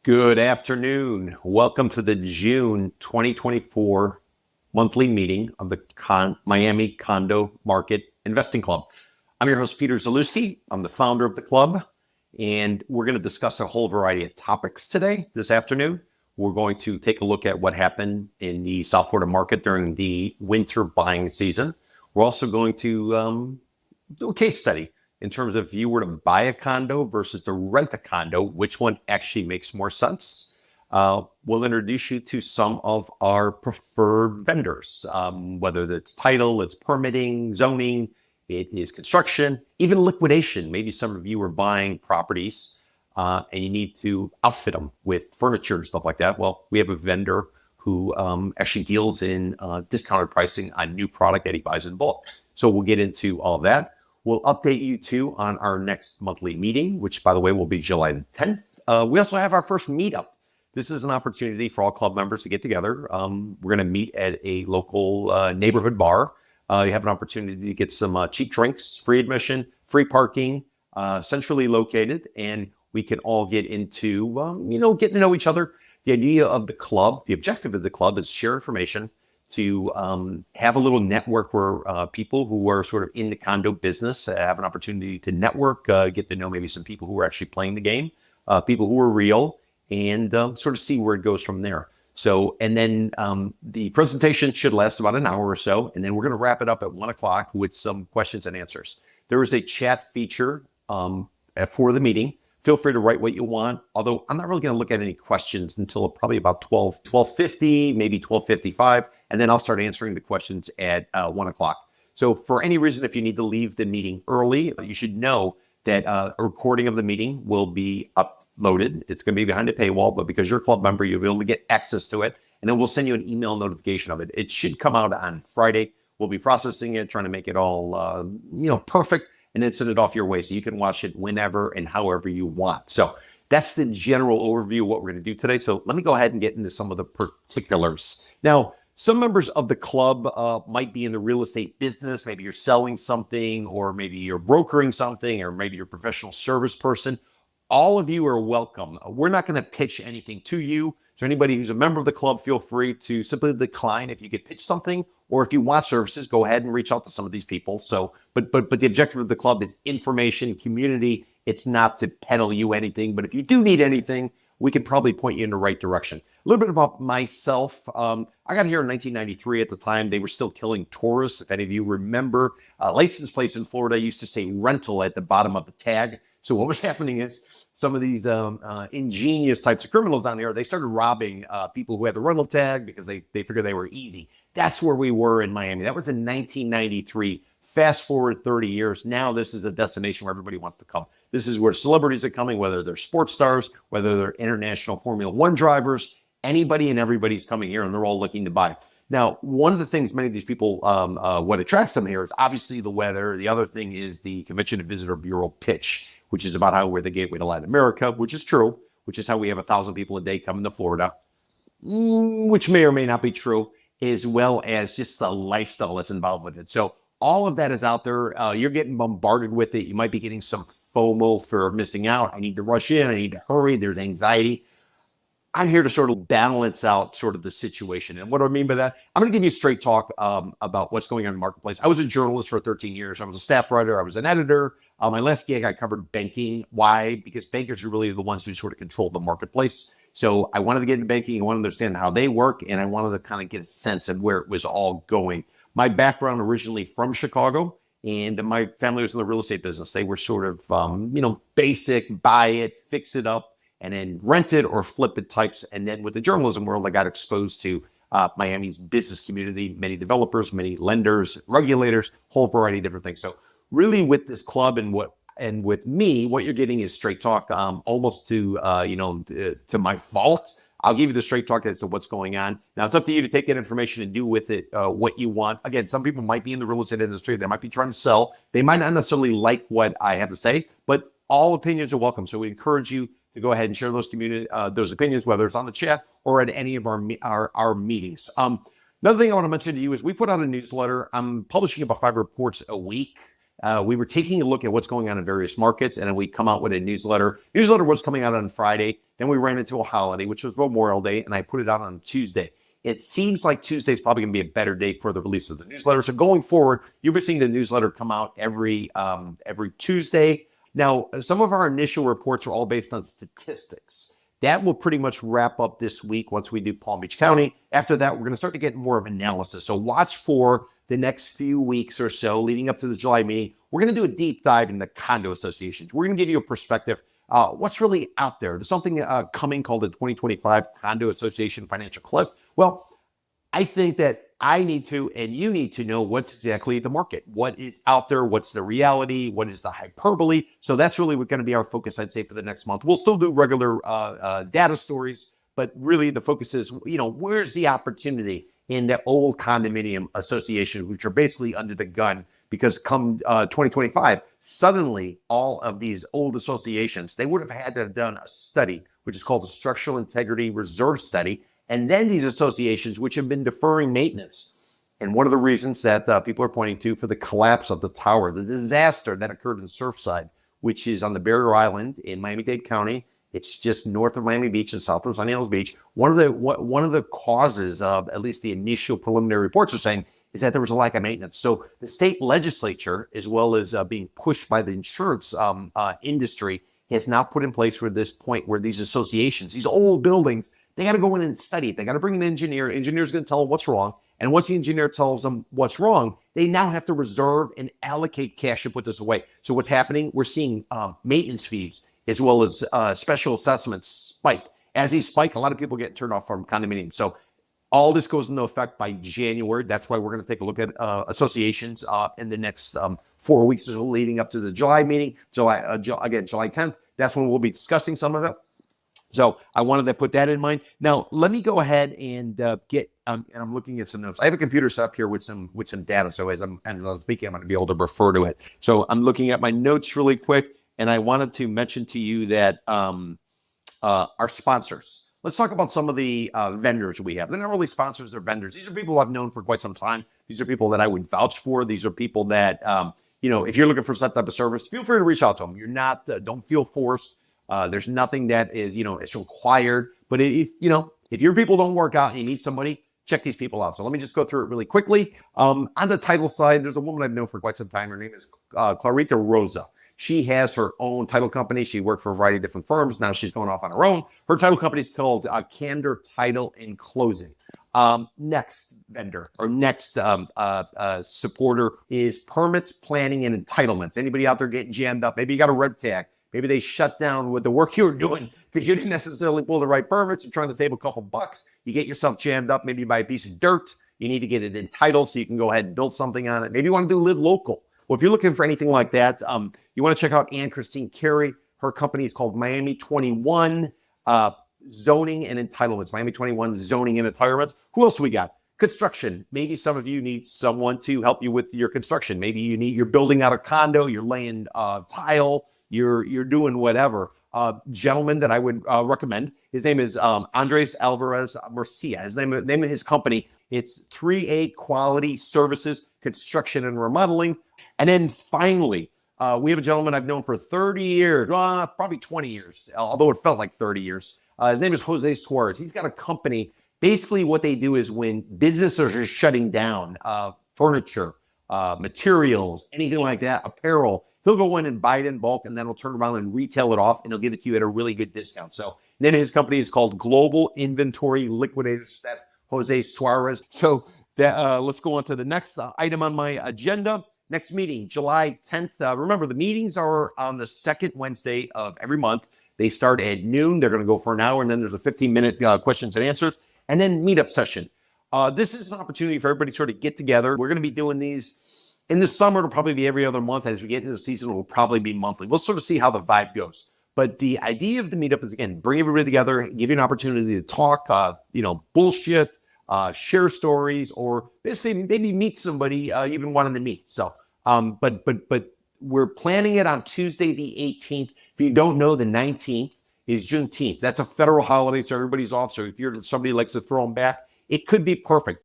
Good afternoon. Welcome to the June 2024 monthly meeting of the Miami Condo Market Investing Club. I'm your host, Peter Zalewski. I'm the founder of the club, and we're going to discuss a whole variety of topics today, this afternoon. We're going to take a look at what happened in the South Florida market during the winter buying season. We're also going to do a case study in terms of if you were to buy a condo versus to rent a condo, which one actually makes more sense. We'll introduce you to some of our preferred vendors, whether it's title, it's permitting, zoning, it is construction, even liquidation. Maybe some of you are buying properties and you need to outfit them with furniture and stuff like that. Well, we have a vendor who actually deals in discounted pricing on new product that he buys in bulk. So we'll get into all of that. We'll update you too on our next monthly meeting, which, by the way, will be July the 10th. We also have our first meetup. This is an opportunity for all club members to get together. We're going to meet at a local neighborhood bar. You have an opportunity to get some cheap drinks, free admission, free parking, centrally located, and we can all get into, get to know each other. The idea of the club, the objective of the club is share information, to have a little network where people who are sort of in the condo business have an opportunity to network, get to know maybe some people who are actually playing the game, people who are real, and sort of see where it goes from there. So, and then the presentation should last about an hour or so, and then we're going to wrap it up at 1 o'clock with some questions and answers. There is a chat feature for the meeting. Feel free to write what you want, although I'm not really going to look at any questions until probably about 12:50, maybe 12:55, and then I'll start answering the questions at 1 o'clock. So for any reason, if you need to leave the meeting early, you should know that a recording of the meeting will be uploaded. It's going to be behind a paywall, but because you're a club member, you'll be able to get access to it, and then we'll send you an email notification of it. It should come out on Friday. We'll be processing it, trying to make it all, perfect, and then send it off your way so you can watch it whenever and however you want. So that's the general overview of what we're going to do today. So let me go ahead and get into some of the particulars. Now, some members of the club might be in the real estate business. Maybe you're selling something, or maybe you're brokering something, or maybe you're a professional service person. All of you are welcome. We're not going to pitch anything to you. So anybody who's a member of the club, feel free to simply decline if you could pitch something, or if you want services, go ahead and reach out to some of these people. So, but the objective of the club is information, community. It's not to peddle you anything, but if you do need anything, we could probably point you in the right direction. A little bit about myself. I got here in 1993. At the time, they were still killing tourists. If any of you remember, license plates in Florida used to say rental at the bottom of the tag. So what was happening is some of these ingenious types of criminals down here, they started robbing people who had the rental tag because they figured they were easy. That's where we were in Miami. That was in 1993. Fast forward 30 years. Now this is a destination where everybody wants to come. This is where celebrities are coming, whether they're sports stars, whether they're international Formula One drivers, anybody and everybody's coming here, and they're all looking to buy. Now, one of the things many of these people, what attracts them here is obviously the weather. The other thing is the Convention and Visitor Bureau pitch, which is about how we're the gateway to Latin America, which is true, which is how we have 1,000 people a day coming to Florida, which may or may not be true, as well as just the lifestyle that's involved with it. So all of that is out there. You're getting bombarded with it. You might be getting some FOMO, fear of missing out. I need to rush in. I need to hurry. There's anxiety. I'm here to sort of balance out sort of the situation. And what do I mean by that? I'm going to give you straight talk about what's going on in the marketplace. I was a journalist for 13 years. I was a staff writer. I was an editor. My last gig, I covered banking. Why? Because bankers are really the ones who sort of control the marketplace. So I wanted to get into banking. I wanted to understand how they work. And I wanted to kind of get a sense of where it was all going. My background originally from Chicago, and my family was in the real estate business. They were sort of, basic, buy it, fix it up, and then rent it or flip it types. And then with the journalism world, I got exposed to Miami's business community, many developers, many lenders, regulators, whole variety of different things. So really with this club and with me, what you're getting is straight talk, almost to my fault. I'll give you the straight talk as to what's going on. Now, it's up to you to take that information and do with it what you want. Again, some people might be in the real estate industry. They might be trying to sell. They might not necessarily like what I have to say, but all opinions are welcome. So we encourage you to go ahead and share those opinions, whether it's on the chat or at any of our meetings. Another thing I want to mention to you is we put out a newsletter. I'm publishing about 5 reports a week. we were taking a look at what's going on in various markets, and then we come out with a newsletter. Newsletter was coming out on Friday. Then we ran into a holiday, which was Memorial Day, and I put it out on Tuesday. It seems like Tuesday is probably going to be a better day for the release of the newsletter. So going forward, you'll be seeing the newsletter come out every Tuesday. Now, some of our initial reports are all based on statistics. That will pretty much wrap up this week once we do Palm Beach County. After that, we're going to start to get more of analysis. So watch for the next few weeks or so leading up to the July meeting. We're going to do a deep dive into condo associations. We're going to give you a perspective. What's really out there? There's something coming called the 2025 Condo Association Financial Cliff. Well, I think that I need to, and you need to know what's exactly the market. What is out there? What's the reality? What is the hyperbole? So that's really going to be our focus, I'd say, for the next month. We'll still do regular data stories, but really the focus is, where's the opportunity in the old condominium associations, which are basically under the gun, because come 2025, suddenly all of these old associations, they would have had to have done a study, which is called the Structural Integrity Reserve Study. And then these associations, which have been deferring maintenance. And one of the reasons that people are pointing to for the collapse of the tower, the disaster that occurred in Surfside, which is on the Barrier Island in Miami-Dade County. It's just north of Miami Beach and south of Sunny Hills Beach. One of the causes of, at least the initial preliminary reports are saying, is that there was a lack of maintenance. So the state legislature, as well as being pushed by the insurance industry, has now put in place for this point where these associations, these old buildings, they got to go in and study it. They got to bring an engineer. Engineer's going to tell them what's wrong. And once the engineer tells them what's wrong, they now have to reserve and allocate cash to put this away. So what's happening? We're seeing maintenance fees as well as special assessments spike. As these spike, a lot of people get turned off from condominiums. So all this goes into effect by January. That's why we're going to take a look at associations in the next 4 weeks leading up to the July meeting. July 10th. That's when we'll be discussing some of it. So I wanted to put that in mind. Now, let me go ahead and get, and I'm looking at some notes. I have a computer set up here with some data. So as I'm speaking, I'm going to be able to refer to it. So I'm looking at my notes really quick. And I wanted to mention to you that our sponsors. Let's talk about some of the vendors we have. They're not really sponsors, they're vendors. These are people I've known for quite some time. These are people that I would vouch for. These are people that, if you're looking for some type of service, feel free to reach out to them. You're not, don't feel forced. There's nothing that is, it's required. But if your people don't work out and you need somebody, check these people out. So let me just go through it really quickly. On the title side, there's a woman I've known for quite some time. Her name is Clarita Rosa. She has her own title company. She worked for a variety of different firms. Now she's going off on her own. Her title company is called Candor Title and Closing. Next vendor or next supporter is Permits, Planning, and Entitlements. Anybody out there getting jammed up? Maybe you got a red tag. Maybe they shut down with the work you were doing because you didn't necessarily pull the right permits. You're trying to save a couple bucks. You get yourself jammed up. Maybe you buy a piece of dirt. You need to get it entitled so you can go ahead and build something on it. Maybe you want to do live local. Well, if you're looking for anything like that, you want to check out Ann Christine Carey. Her company is called Miami 21 Zoning and Entitlements. Miami 21 Zoning and Entitlements. Who else we got? Construction. Maybe some of you need someone to help you with your construction. Maybe you're building out a condo, you're laying tile, you're doing whatever. Gentleman that I would recommend. His name is Andres Alvarez Murcia. His name of his company. It's 3A Quality Services, Construction and Remodeling. And then finally, we have a gentleman I've known for 30 years, probably 20 years, although it felt like 30 years. His name is Jose Suarez. He's got a company. Basically, what they do is when businesses are shutting down, furniture, materials, anything like that, apparel, he'll go in and buy it in bulk, and then he'll turn around and retail it off, and he'll give it to you at a really good discount. So then his company is called Global Inventory Liquidators. That's Jose Suarez. So let's go on to the next item on my agenda. Next meeting, July 10th. Remember, the meetings are on the second Wednesday of every month. They start at noon. They're going to go for an hour, and then there's a 15-minute questions and answers, and then meetup session. This is an opportunity for everybody to sort of get together. We're going to be doing these in the summer. It'll probably be every other month. As we get into the season, it will probably be monthly. We'll sort of see how the vibe goes. But the idea of the meetup is, again, bring everybody together, give you an opportunity to talk, bullshit, share stories, or basically maybe meet somebody you've been wanting to meet. So, but we're planning it on Tuesday, the 18th. If you don't know, the 19th is Juneteenth. That's a federal holiday, so everybody's off. So if you're somebody who likes to throw them back, it could be perfect.